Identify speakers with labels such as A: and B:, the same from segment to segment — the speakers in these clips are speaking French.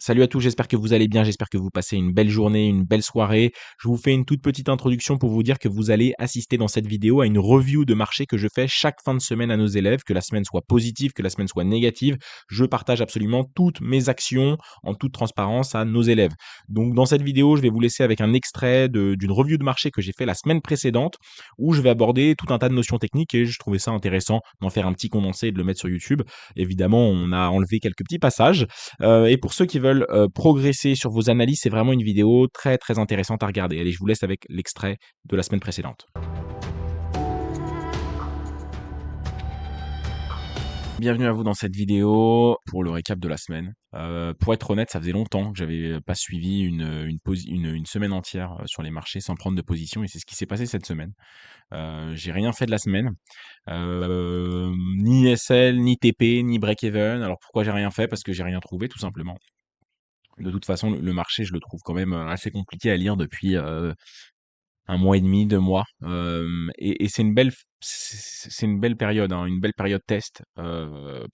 A: Salut à tous, j'espère que vous allez bien, j'espère que vous passez une belle journée, une belle soirée. Je vous fais une toute petite introduction pour vous dire que vous allez assister dans cette vidéo à une review de marché que je fais chaque fin de semaine à nos élèves, que la semaine soit positive, que la semaine soit négative. Je partage absolument toutes mes actions en toute transparence à nos élèves. Donc dans cette vidéo, je vais vous laisser avec un extrait d'une review de marché que j'ai fait la semaine précédente où je vais aborder tout un tas de notions techniques et je trouvais ça intéressant d'en faire un petit condensé et de le mettre sur YouTube. Évidemment, on a enlevé quelques petits passages. Et pour ceux qui veulent progresser sur vos analyses, c'est vraiment une vidéo très très intéressante à regarder. Allez, je vous laisse avec l'extrait de la semaine précédente. Bienvenue à vous dans cette vidéo pour le récap de la semaine. Pour être honnête, ça faisait longtemps que j'avais pas suivi une semaine entière sur les marchés sans prendre de position et c'est ce qui s'est passé cette semaine. J'ai rien fait de la semaine, ni SL, ni TP, ni break-even. Alors pourquoi j'ai rien fait? Parce que j'ai rien trouvé tout simplement. De toute façon, le marché, je le trouve quand même assez compliqué à lire depuis 1 mois et demi, 2 mois. Et c'est une belle période, hein, une belle période test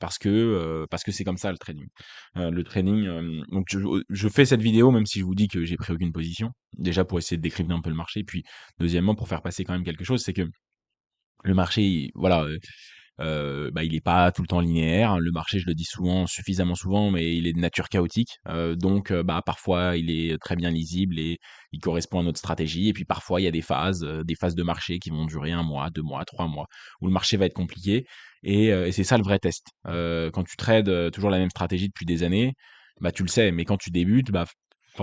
A: parce que c'est comme ça le trading. Le trading, donc je fais cette vidéo même si je vous dis que j'ai pris aucune position. Déjà pour essayer de décrypter un peu le marché, puis deuxièmement pour faire passer quand même quelque chose, c'est que le marché, voilà, bah, il est pas tout le temps linéaire, hein. Le marché, je le dis souvent, suffisamment souvent, mais il est de nature chaotique. Donc, bah, parfois, il est très bien lisible et il correspond à notre stratégie. Et puis, parfois, il y a des phases de marché qui vont durer 1 mois, 2 mois, 3 mois, où le marché va être compliqué. Et c'est ça le vrai test. Quand tu trades toujours la même stratégie depuis des années, bah, tu le sais. Mais quand tu débutes, bah,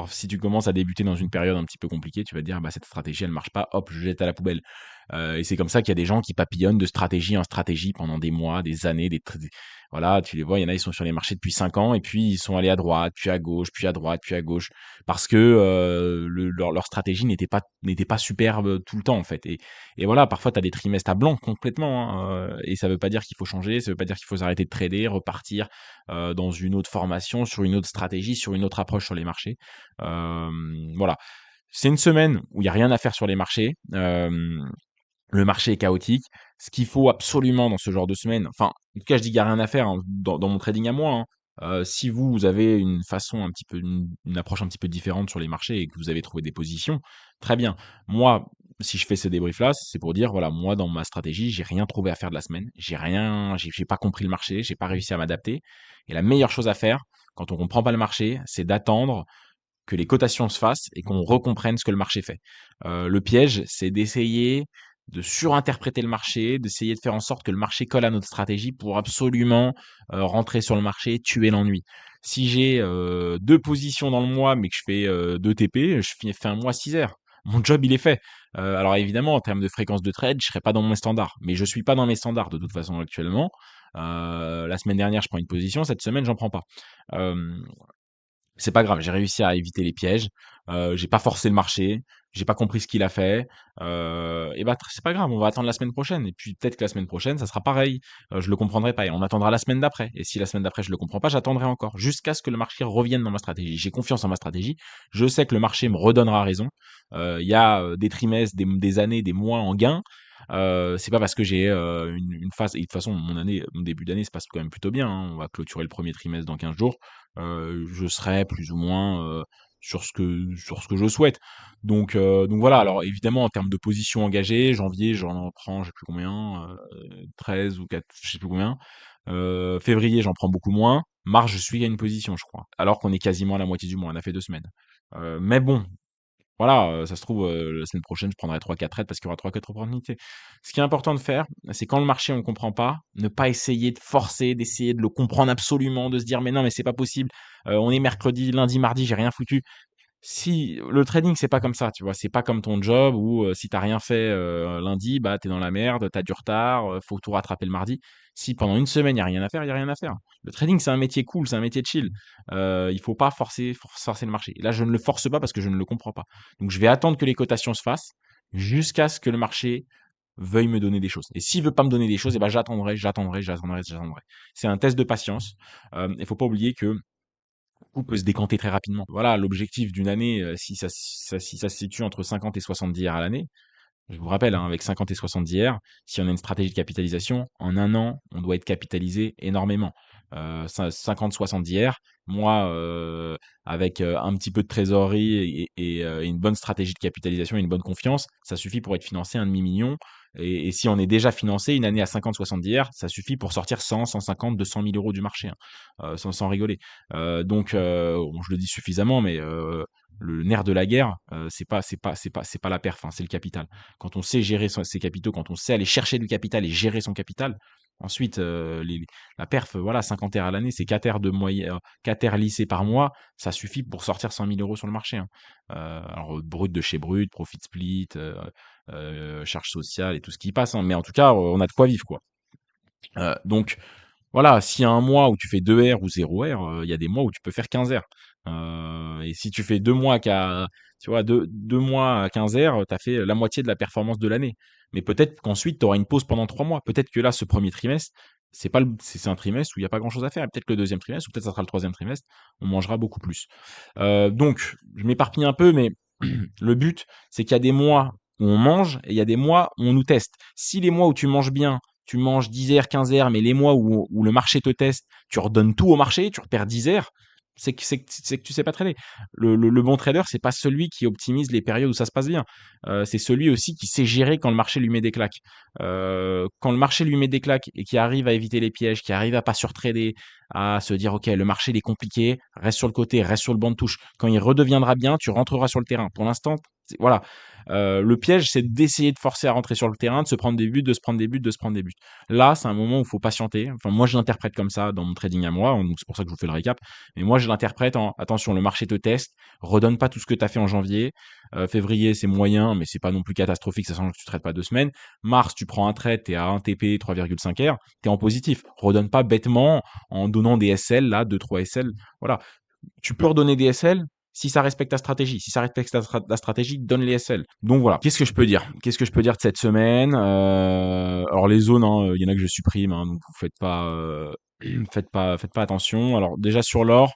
A: si tu commences à débuter dans une période un petit peu compliquée, tu vas te dire, bah, cette stratégie, elle marche pas, hop, je jette à la poubelle. Et c'est comme ça qu'il y a des gens qui papillonnent de stratégie en stratégie pendant des mois, des années, voilà, tu les vois, il y en a, ils sont sur les marchés depuis 5 ans et puis ils sont allés à droite, puis à gauche, puis à droite, puis à gauche, parce que leur stratégie n'était pas superbe tout le temps en fait. Et voilà, parfois tu as des trimestres à blanc complètement, hein, et ça veut pas dire qu'il faut changer, ça veut pas dire qu'il faut s'arrêter de trader, repartir dans une autre formation, sur une autre stratégie, sur une autre approche sur les marchés. Voilà. C'est une semaine où il y a rien à faire sur les marchés. Le marché est chaotique. Ce qu'il faut absolument dans ce genre de semaine, enfin, en tout cas, je dis qu'il y a rien à faire, hein, dans mon trading à moi, hein. Si vous avez une façon un petit peu une approche un petit peu différente sur les marchés et que vous avez trouvé des positions, très bien. Moi, si je fais ce débrief-là, c'est pour dire, voilà, moi, dans ma stratégie, j'ai rien trouvé à faire de la semaine. J'ai pas compris le marché, j'ai pas réussi à m'adapter. Et la meilleure chose à faire, quand on comprend pas le marché, c'est d'attendre que les cotations se fassent et qu'on recomprenne ce que le marché fait. Le piège, c'est d'essayer de surinterpréter le marché, d'essayer de faire en sorte que le marché colle à notre stratégie pour absolument rentrer sur le marché et tuer l'ennui. Si j'ai 2 positions dans le mois, mais que je fais 2 TP, fais un mois 6 heures. Mon job, il est fait. Alors évidemment, en termes de fréquence de trade, je serai pas dans mon standard, mais je suis pas dans mes standards de toute façon actuellement. La semaine dernière, je prends une position, cette semaine, j'en prends pas. Hem C'est pas grave, j'ai réussi à éviter les pièges, j'ai pas forcé le marché, j'ai pas compris ce qu'il a fait, et bah, c'est pas grave, on va attendre la semaine prochaine et puis peut-être que la semaine prochaine, ça sera pareil, je le comprendrai pas et on attendra la semaine d'après et si la semaine d'après je le comprends pas, j'attendrai encore jusqu'à ce que le marché revienne dans ma stratégie. J'ai confiance en ma stratégie, je sais que le marché me redonnera raison, il y a, des trimestres, des années, des mois en gain, c'est pas parce que j'ai, une phase et de toute façon mon début d'année se passe quand même plutôt bien, hein. On va clôturer le premier trimestre dans 15 jours, je serai plus ou moins, sur ce que je souhaite. Donc voilà, alors évidemment en termes de position engagée, janvier, j'en prends je sais plus combien, 13 ou 4, je sais plus combien. Février, j'en prends beaucoup moins. Mars, je suis à une position, je crois, alors qu'on est quasiment à la moitié du mois, on a fait 2 semaines. Mais bon, voilà, ça se trouve, la semaine prochaine, je prendrai 3-4 trades parce qu'il y aura 3-4 opportunités. Ce qui est important de faire, c'est quand le marché, on ne comprend pas, ne pas essayer de forcer, d'essayer de le comprendre absolument, de se dire: «Mais non, mais c'est pas possible, on est mercredi, lundi, mardi, j'ai rien foutu». Si le trading, c'est pas comme ça, tu vois? C'est pas comme ton job où, si tu rien fait, lundi, bah, tu es dans la merde, tu as du retard, faut tout rattraper le mardi. Si pendant une semaine, il y a rien à faire, il y a rien à faire. Le trading, c'est un métier cool, c'est un métier chill. Il faut pas forcer le marché. Là, je ne le force pas parce que je ne le comprends pas. Donc je vais attendre que les cotations se fassent jusqu'à ce que le marché veuille me donner des choses. Et s'il veut pas me donner des choses, et ben j'attendrai, j'attendrai, j'attendrai, j'attendrai. C'est un test de patience. Il faut pas oublier que tout peut se décanter très rapidement. Voilà, l'objectif d'une année, si ça se situe entre 50 et 70 R à l'année, je vous rappelle, hein, avec 50 et 70 R, si on a une stratégie de capitalisation, en 1 an, on doit être capitalisé énormément. 50-60 hier. Moi, avec un petit peu de trésorerie et une bonne stratégie de capitalisation et une bonne confiance, ça suffit pour être financé 1,5 million. Et si on est déjà financé, une année à 50-70 hier, ça suffit pour sortir 100, 150, 200 000 euros du marché, hein, sans rigoler. Bon, je le dis suffisamment, mais le nerf de la guerre, c'est pas la perf, hein, c'est le capital. Quand on sait gérer ses capitaux, quand on sait aller chercher du capital et gérer son capital, ensuite, la perf, voilà, 50 R à l'année, c'est 4 R de moyenne, 4 R lissés par mois, ça suffit pour sortir 100 000 euros sur le marché, hein. Alors, brut de chez brut, profit split, charges sociales et tout ce qui passe, hein, mais en tout cas, on a de quoi vivre, quoi. Donc, voilà, s'il y a un mois où tu fais 2 R ou 0 R, il y a des mois où tu peux faire 15 R. Et si tu fais 2 mois tu vois, 2 mois à 15 R, tu as fait la moitié de la performance de l'année. Mais peut-être qu'ensuite, tu auras une pause pendant 3 mois. Peut-être que là, ce premier trimestre, c'est pas c'est un trimestre où il y a pas grand-chose à faire. Peut-être que le deuxième trimestre, ou peut-être ça sera le troisième trimestre, on mangera beaucoup plus. Donc, je m'éparpille un peu, mais le but, c'est qu'il y a des mois où on mange et il y a des mois où on nous teste. Si les mois où tu manges bien, tu manges 10 heures, 15 heures, mais les mois où le marché te teste, tu redonnes tout au marché, tu repères 10 heures, c'est que tu sais pas trader. Le bon trader, c'est pas celui qui optimise les périodes où ça se passe bien. C'est celui aussi qui sait gérer quand le marché lui met des claques. Quand le marché lui met des claques et qui arrive à éviter les pièges, qui arrive à pas surtrader, à se dire ok, le marché il est compliqué, reste sur le côté, reste sur le banc de touche. Quand il redeviendra bien, tu rentreras sur le terrain. Pour l'instant, voilà. Le piège, c'est d'essayer de forcer à rentrer sur le terrain, de se prendre des buts, de se prendre des buts, de se prendre des buts. Là, c'est un moment où il faut patienter. Enfin, moi, je l'interprète comme ça dans mon trading à moi, donc c'est pour ça que je vous fais le récap. Mais moi, je l'interprète en attention, le marché te teste, redonne pas tout ce que tu as fait en janvier. Février, c'est moyen, mais c'est pas non plus catastrophique, ça change que tu traites pas 2 semaines. Mars, tu prends un trade, t'es à 1 TP, 3,5 R, t'es en positif. Redonne pas bêtement en donnant des SL, là, 2-3 SL. Voilà. Tu peux redonner des SL si ça respecte ta stratégie. Si ça respecte ta stratégie, donne les SL. Donc voilà. Qu'est-ce que je peux dire? Qu'est-ce que je peux dire de cette semaine? Alors les zones, hein, il y en a que je supprime, hein, donc vous faites pas attention. Alors déjà sur l'or,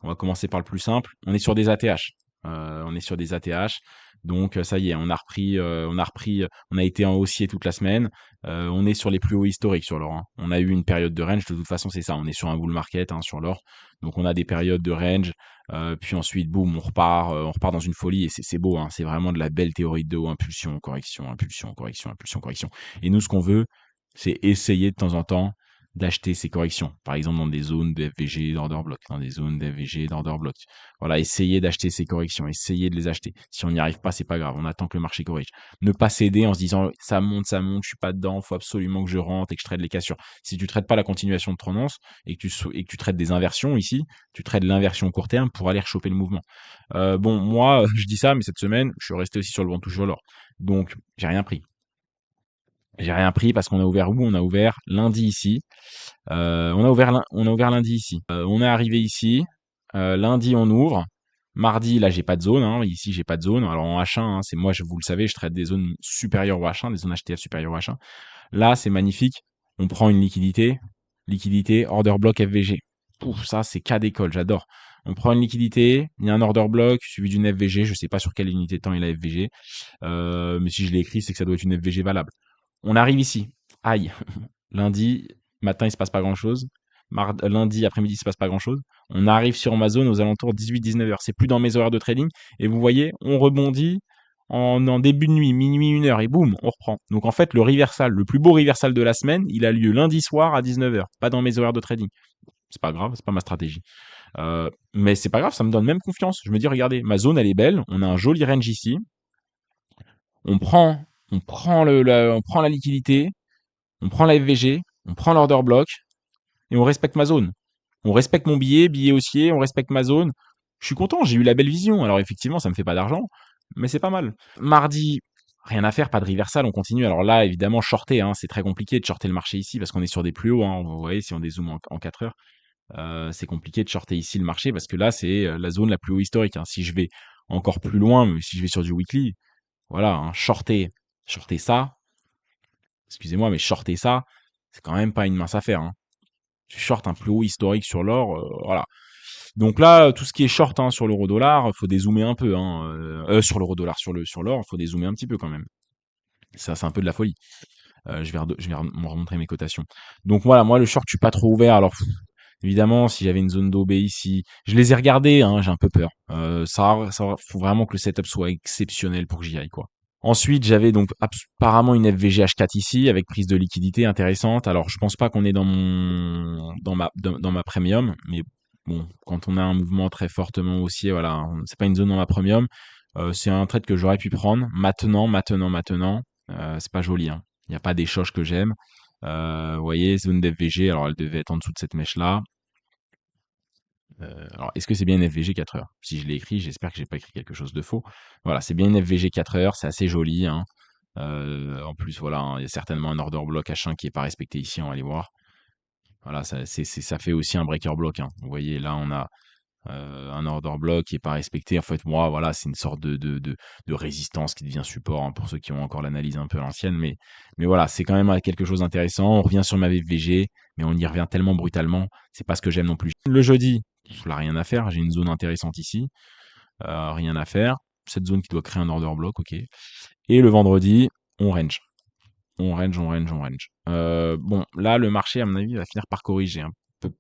A: on va commencer par le plus simple. On est sur des ATH. On est sur des ATH. Donc ça y est, on a été en haussier toute la semaine. On est sur les plus hauts historiques sur l'or, hein. On a eu une période de range. De toute façon, c'est ça. On est sur un bull market, hein, sur l'or. Donc on a des périodes de range. Puis ensuite, boum, on repart dans une folie et c'est beau, hein. C'est vraiment de la belle théorie de haut, impulsion, correction, impulsion, correction, impulsion, correction. Et nous, ce qu'on veut, c'est essayer de temps en temps d'acheter ces corrections. Par exemple, dans des zones de FVG d'order block, dans des zones d'FVG d'order block. Voilà, essayez d'acheter ces corrections, essayez de les acheter. Si on n'y arrive pas, c'est pas grave, on attend que le marché corrige. Ne pas céder en se disant ça monte, je suis pas dedans, faut absolument que je rentre et que je trade les cassures. Si tu traites pas la continuation de tendance et que tu traites des inversions ici, tu traites l'inversion court terme pour aller rechoper le mouvement. Bon, moi, je dis ça, mais cette semaine, je suis resté aussi sur le banc de touche l'or. Donc, j'ai rien pris. J'ai rien pris parce qu'on a ouvert où? On a ouvert lundi ici. On a ouvert lundi ici. On est arrivé ici. Lundi, on ouvre. Mardi, là, j'ai pas de zone, hein. Ici, j'ai pas de zone. Alors en H1, hein, c'est moi, vous le savez, je traite des zones supérieures au H1, des zones HTF supérieures au H1. Là, c'est magnifique. On prend une liquidité, order block FVG. Pouf, ça, c'est cas d'école, j'adore. On prend une liquidité, il y a un order block suivi d'une FVG. Je sais pas sur quelle unité de temps il a FVG. Mais si je l'ai écrit, c'est que ça doit être une FVG valable. On arrive ici. Aïe. Lundi matin, il se passe pas grand-chose. Lundi après-midi, il se passe pas grand-chose. On arrive sur ma zone aux alentours 18-19 heures. C'est plus dans mes horaires de trading. Et vous voyez, on rebondit en début de nuit, minuit, 1 heure, et boum, on reprend. Donc en fait, le reversal, le plus beau reversal de la semaine, il a lieu lundi soir à 19 heures. Pas dans mes horaires de trading. C'est pas grave, c'est pas ma stratégie. Mais c'est pas grave, ça me donne même confiance. Je me dis, regardez, ma zone, elle est belle. On a un joli range ici. On prend la liquidité, on prend la FVG, on prend l'order block et on respecte ma zone. On respecte mon billet haussier, on respecte ma zone. Je suis content, j'ai eu la belle vision. Alors effectivement, ça me fait pas d'argent, mais c'est pas mal. Mardi, rien à faire, pas de reversal, on continue. Alors là, évidemment, shorter, hein, c'est très compliqué de shorter le marché ici parce qu'on est sur des plus hauts, hein. Vous voyez, si on dézoome en 4 heures, c'est compliqué de shorter ici le marché parce que là, c'est la zone la plus haut historique, hein. Si je vais encore plus loin, mais si je vais sur du weekly, voilà, hein, shorter ça, excusez-moi, mais shorter ça, c'est quand même pas une mince affaire, hein. Tu short un plus haut historique sur l'or, voilà. Donc là, tout ce qui est short, hein, sur l'euro-dollar, faut dézoomer un peu, hein, sur l'euro-dollar, sur l'or, faut dézoomer un petit peu quand même. Ça, c'est un peu de la folie. Je vais me remontrer mes cotations. Donc voilà, moi le short, je suis pas trop ouvert. Alors Évidemment, si j'avais une zone d'OB ici, je les ai regardés, hein, j'ai un peu peur. Faut vraiment que le setup soit exceptionnel pour que j'y aille, quoi. Ensuite, j'avais donc apparemment une FVG H4 ici avec prise de liquidité intéressante. Alors, je pense pas qu'on est dans ma premium, mais bon, quand on a un mouvement très fortement haussier, voilà, c'est pas une zone dans ma premium. C'est un trade que j'aurais pu prendre. Maintenant, c'est pas joli, hein. Il n'y a pas des choches que j'aime. Vous voyez, zone d'FVG, alors elle devait être en dessous de cette mèche-là. Alors, est-ce que c'est bien une FVG 4 heures? Si je l'ai écrit, j'espère que j'ai pas écrit quelque chose de faux. Voilà, c'est bien une FVG 4 heures, c'est assez joli, hein. En plus, voilà, hein, il y a certainement un order block H1 qui est pas respecté ici, on va aller voir. Voilà, ça fait aussi un breaker block, hein. Vous voyez, là, on a un order block qui est pas respecté. En fait, moi, voilà, c'est une sorte de résistance qui devient support, hein, pour ceux qui ont encore l'analyse un peu à l'ancienne. Mais voilà, c'est quand même quelque chose d'intéressant. On revient sur ma VG, mais on y revient tellement brutalement. C'est pas ce que j'aime non plus. Le jeudi, là, rien à faire. J'ai une zone intéressante ici. Rien à faire. Cette zone qui doit créer un order block, ok. Et le vendredi, on range. On range. Bon, là, le marché, à mon avis, va finir par corriger, hein.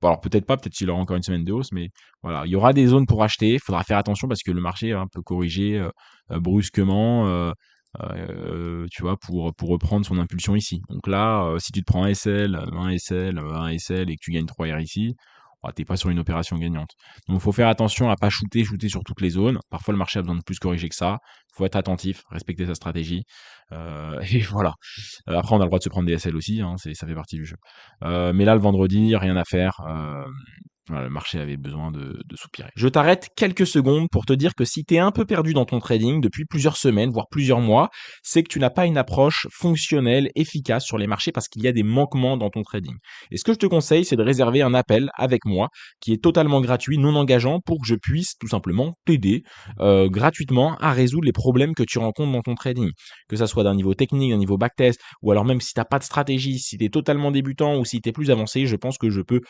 A: Alors peut-être pas, peut-être qu'il aura encore une semaine de hausse, mais voilà, il y aura des zones pour acheter. Il faudra faire attention parce que le marché hein, peut corriger brusquement, tu vois, pour reprendre son impulsion ici. Donc là, si tu te prends un SL, un SL, un SL et que tu gagnes 3 R ici, oh, t'es pas sur une opération gagnante. Donc il faut faire attention à pas shooter sur toutes les zones. Parfois le marché a besoin de plus corriger que ça. Il faut être attentif, respecter sa stratégie. Et voilà. Après, on a le droit de se prendre des SL aussi, hein, ça fait partie du jeu. Mais là, le vendredi, rien à faire. Voilà, le marché avait besoin de soupirer. Je t'arrête quelques secondes pour te dire que si tu es un peu perdu dans ton trading depuis plusieurs semaines, voire plusieurs mois, c'est que tu n'as pas une approche fonctionnelle, efficace sur les marchés parce qu'il y a des manquements dans ton trading. Et ce que je te conseille, c'est de réserver un appel avec moi qui est totalement gratuit, non engageant, pour que je puisse tout simplement t'aider gratuitement à résoudre les problèmes que tu rencontres dans ton trading. Que ça soit d'un niveau technique, d'un niveau backtest, ou alors même si tu n'as pas de stratégie, si tu es totalement débutant ou si tu es plus avancé, je pense que je peux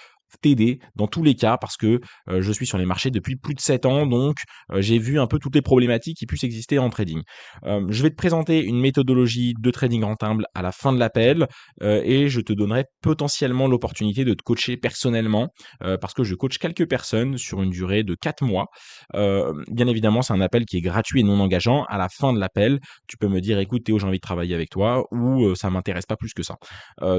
A: t'aider dans tous les cas parce que je suis sur les marchés depuis plus de 7 ans, donc j'ai vu un peu toutes les problématiques qui puissent exister en trading. Je vais te présenter une méthodologie de trading rentable à la fin de l'appel et je te donnerai potentiellement l'opportunité de te coacher personnellement parce que je coach quelques personnes sur une durée de 4 mois. Bien évidemment, c'est un appel qui est gratuit et non engageant. À la fin de l'appel, tu peux me dire écoute Théo, j'ai envie de travailler avec toi ou ça m'intéresse pas plus que ça.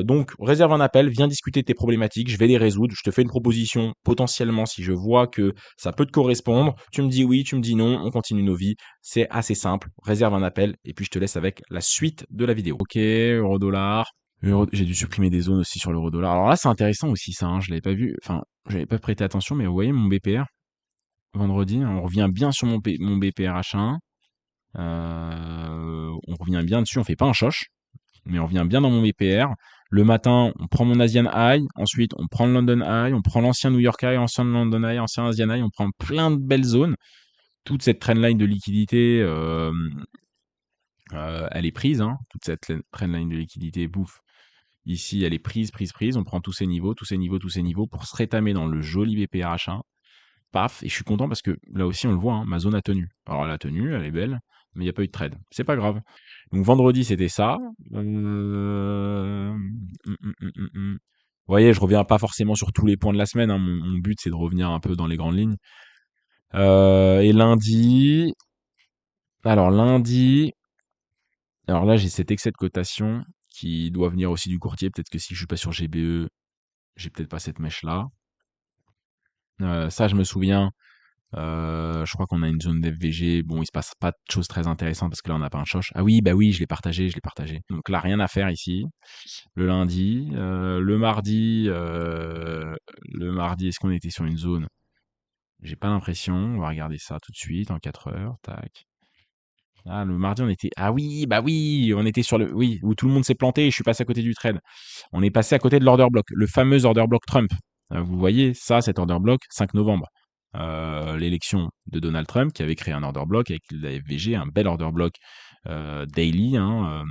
A: Donc réserve un appel, viens discuter de tes problématiques, je vais les résoudre, je te fais une proposition potentiellement si je vois que ça peut te correspondre, tu me dis oui, tu me dis non, on continue nos vies, c'est assez simple, réserve un appel et puis je te laisse avec la suite de la vidéo. Ok, euro dollar. J'ai dû supprimer des zones aussi sur l'euro dollar. Alors là c'est intéressant aussi ça, hein, je l'avais pas vu, enfin j'avais pas prêté attention mais vous voyez mon BPR vendredi, on revient bien sur mon BPR H1, on revient bien dessus, on fait pas un choche mais on revient bien dans mon BPR. Le matin, on prend mon Asian High, ensuite on prend le London High, on prend l'ancien New York High, ancien London High, ancien Asian High, on prend plein de belles zones. Toute cette trendline de liquidité, elle est prise, hein. Toute cette trendline de liquidité, bouffe. Ici, elle est prise. On prend tous ces niveaux pour se rétamer dans le joli BPR H1. Paf, et je suis content parce que là aussi on le voit, hein, ma zone a tenu. Alors elle a tenu, elle est belle, mais il n'y a pas eu de trade. C'est pas grave. Donc vendredi c'était ça. Vous voyez, je reviens pas forcément sur tous les points de la semaine, hein. Mon but c'est de revenir un peu dans les grandes lignes. Et lundi. Alors lundi. Alors là j'ai cet excès de cotation qui doit venir aussi du courtier. Peut-être que si je suis pas sur GBE, j'ai peut-être pas cette mèche là. Ça je me souviens. Je crois qu'on a une zone d'FVG. Bon, il se passe pas de choses très intéressantes parce que là, on n'a pas un choche. Ah oui, bah oui, je l'ai partagé. Donc là, rien à faire ici. Le lundi, le mardi, est-ce qu'on était sur une zone? J'ai pas l'impression. On va regarder ça tout de suite en 4 heures. Tac. Ah, le mardi, on était. Ah oui, bah oui, on était sur le. Oui, où tout le monde s'est planté et je suis passé à côté du trade. On est passé à côté de l'order block, le fameux order block Trump. Vous voyez, ça, cet order block, 5 novembre. L'élection de Donald Trump qui avait créé un order block avec la FVG, un bel order block daily, hein,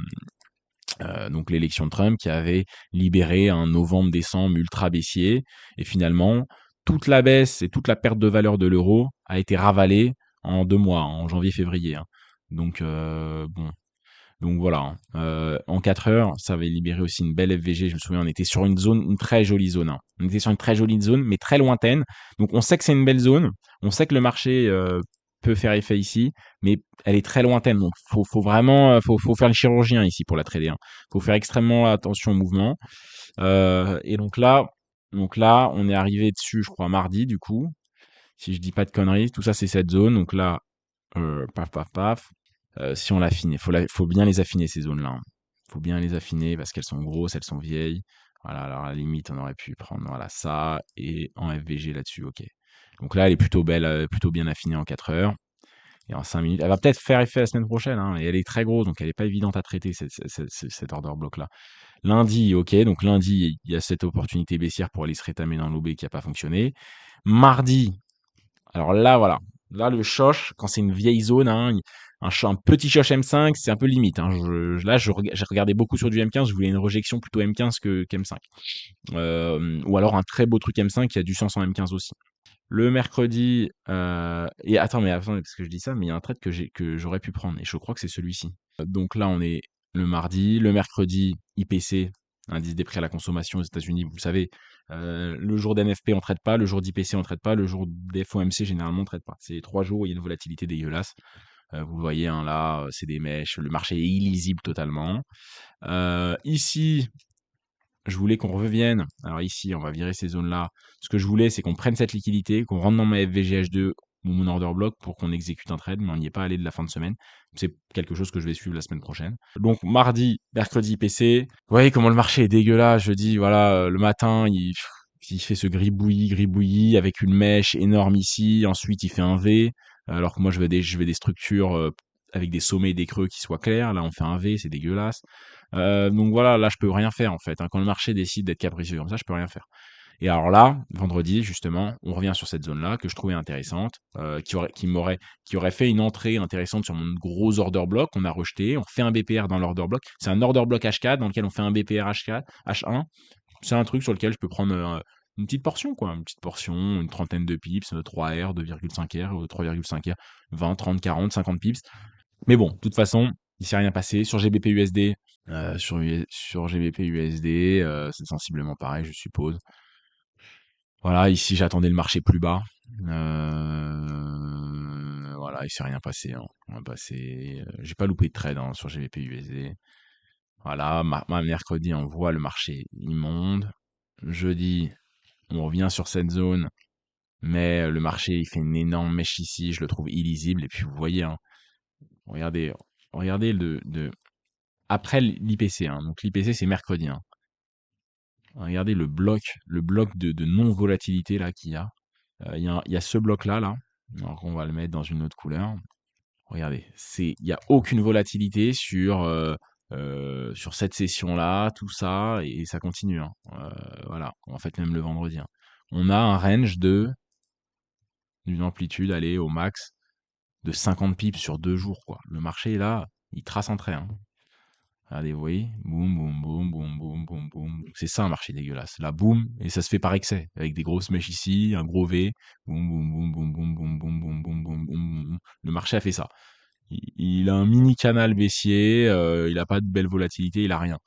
A: donc l'élection de Trump qui avait libéré un novembre-décembre ultra baissier et finalement toute la baisse et toute la perte de valeur de l'euro a été ravalée en 2 mois, en janvier-février, hein. Donc bon, Donc voilà, hein. En 4 heures, ça avait libéré aussi une belle FVG. Je me souviens, on était sur une zone, une très jolie zone, hein. On était sur une très jolie zone, mais très lointaine. Donc on sait que c'est une belle zone. On sait que le marché peut faire effet ici, mais elle est très lointaine. Donc faut vraiment, faut faire le chirurgien ici pour la trader, hein. Faut faire extrêmement attention au mouvement. Et donc là, on est arrivé dessus, je crois, mardi, du coup. Si je dis pas de conneries, tout ça, c'est cette zone. Donc là, paf, paf, paf. Si on l'affine, faut bien les affiner, ces zones-là, hein. Faut bien les affiner parce qu'elles sont grosses, elles sont vieilles. Voilà, alors à la limite, on aurait pu prendre voilà, ça et en FVG là-dessus, ok. Donc là, elle est plutôt belle, plutôt bien affinée en 4 heures. Et en 5 minutes, elle va peut-être faire effet la semaine prochaine, hein, et elle est très grosse, donc elle n'est pas évidente à traiter, cette order block-là. Lundi, ok, donc lundi, il y a cette opportunité baissière pour aller se rétamer dans l'OB qui n'a pas fonctionné. Mardi, alors là, voilà. Là, le choche, quand c'est une vieille zone, hein, un petit choche M5, c'est un peu limite, hein. Là, j'ai regardé beaucoup sur du M15, je voulais une rejection plutôt M15 qu'M5. Ou alors un très beau truc M5 qui a du sens en M15 aussi. Le mercredi, et attends, parce que je dis ça, mais il y a un trade que j'aurais pu prendre, et je crois que c'est celui-ci. Donc là, on est le mardi. Le mercredi, IPC, indice des prix à la consommation aux États-Unis, vous le savez. Le jour d'NFP, on traite pas. Le jour d'IPC, on traite pas. Le jour d'FOMC, généralement, on traite pas. C'est 3 jours où il y a une volatilité dégueulasse. Vous le voyez, hein, là, c'est des mèches. Le marché est illisible totalement. Ici, je voulais qu'on revienne. Alors ici, on va virer ces zones-là. Ce que je voulais, c'est qu'on prenne cette liquidité, qu'on rentre dans ma FVGH2 ou mon order block pour qu'on exécute un trade, mais on n'y est pas allé de la fin de semaine. C'est quelque chose que je vais suivre la semaine prochaine. Donc mardi, mercredi PC. Vous voyez comment le marché est dégueulasse. Je dis, voilà, le matin, il fait ce gribouillis avec une mèche énorme ici. Ensuite, il fait un V. Alors que moi, je vais des structures avec des sommets et des creux qui soient clairs. Là, on fait un V, c'est dégueulasse. Donc voilà, là je peux rien faire en fait, hein. Quand le marché décide d'être capricieux comme ça, je peux rien faire. Et alors là, vendredi justement, on revient sur cette zone-là que je trouvais intéressante, qui aurait fait une entrée intéressante sur mon gros order block. On a rejeté, on fait un BPR dans l'order block. C'est un order block H4 dans lequel on fait un BPR H4, H1. C'est un truc sur lequel je peux prendre une petite portion, quoi, une petite portion, une trentaine de pips, 3R, 2,5R, 3,5R, 20, 30, 40, 50 pips. Mais bon, de toute façon, il s'est rien passé sur GBP USD. Sur GBP USD, c'est sensiblement pareil, je suppose. Voilà, ici j'attendais le marché plus bas. Voilà, il s'est rien passé, hein. On va passer. J'ai pas loupé de trade, hein, sur GBP USD. Voilà, mercredi on voit le marché immonde. Jeudi, on revient sur cette zone, mais le marché il fait une énorme mèche ici, je le trouve illisible. Et puis vous voyez, hein, regardez, regardez après l'IPC, hein. Donc l'IPC c'est mercredi, hein. Regardez le bloc de non-volatilité là qu'il y a. Il y a ce bloc-là, là. Alors on va le mettre dans une autre couleur. Regardez, il n'y a aucune volatilité sur cette session-là, tout ça, et ça continue, hein. Voilà, en fait même le vendredi, hein. On a un range d'une amplitude, allez, au max, de 50 pips sur 2 jours, quoi. Le marché, là, il trace un trait, hein. Regardez, vous voyez? Boum, boum, boum, boum, boum, boum, boum. C'est ça un marché dégueulasse. Là, boum, et ça se fait par excès, avec des grosses mèches ici, un gros V. Boum, boum, boum, boum, boum, boum, boum, boum, boum, boum, boum, boum. Le marché a fait ça. Il a un mini canal baissier, il a pas de belle volatilité, il a rien.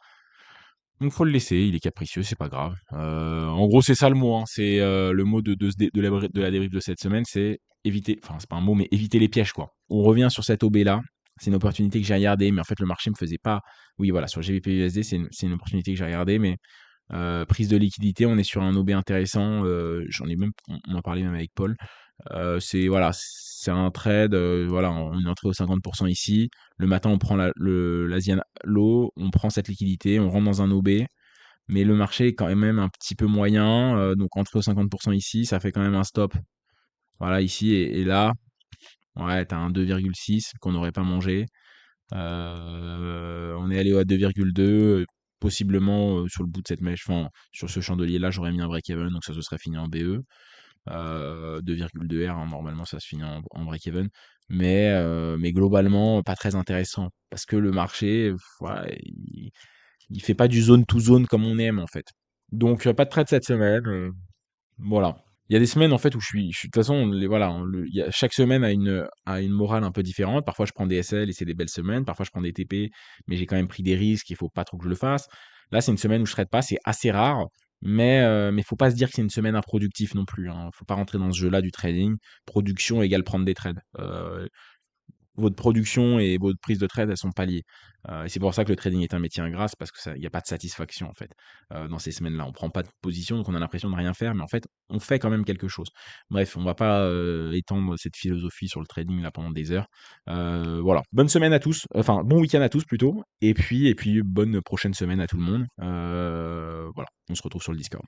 A: Donc faut le laisser, il est capricieux, c'est pas grave. En gros, c'est ça le mot, hein. C'est le mot de la dérive de cette semaine, c'est éviter, enfin c'est pas un mot, mais éviter les pièges, quoi. On revient sur cette OB là. C'est une opportunité que j'ai regardée, mais en fait le marché me faisait pas. Oui, voilà, sur GBP USD, c'est une opportunité que j'ai regardée, mais prise de liquidité, on est sur un OB intéressant. On en parlait même avec Paul. C'est voilà, c'est un trade, voilà, on est entré aux 50% ici. Le matin, on prend l'Asian low, on prend cette liquidité, on rentre dans un OB, mais le marché est quand même un petit peu moyen, donc entrer aux 50% ici, ça fait quand même un stop. Voilà, ici et là, ouais, t'as un 2,6 qu'on n'aurait pas mangé. On est allé à 2,2, possiblement sur le bout de cette mèche, enfin, sur ce chandelier là, j'aurais mis un break-even, donc ça se serait fini en BE. 2,2R, hein, normalement ça se finit en break-even. Mais globalement, pas très intéressant. Parce que le marché, ouais, il fait pas du zone to zone comme on aime en fait. Donc pas de trade cette semaine. Voilà. Il y a des semaines en fait où de toute façon, voilà, chaque semaine a une morale un peu différente. Parfois, je prends des SL et c'est des belles semaines. Parfois, je prends des TP, mais j'ai quand même pris des risques. Il faut pas trop que je le fasse. Là, c'est une semaine où je trade pas. C'est assez rare, mais faut pas se dire que c'est une semaine improductive non plus. Hein. Faut pas rentrer dans ce jeu-là du trading. Production égale prendre des trades. Votre production et votre prise de trade, elles sont pas liées. Et c'est pour ça que le trading est un métier ingrat, c'est parce que ça, il y a pas de satisfaction en fait dans ces semaines-là. On prend pas de position, donc on a l'impression de rien faire, mais en fait, on fait quand même quelque chose. Bref, on va pas étendre cette philosophie sur le trading là pendant des heures. Voilà. Bonne semaine à tous, enfin bon week-end à tous plutôt, et puis bonne prochaine semaine à tout le monde. Voilà, on se retrouve sur le Discord.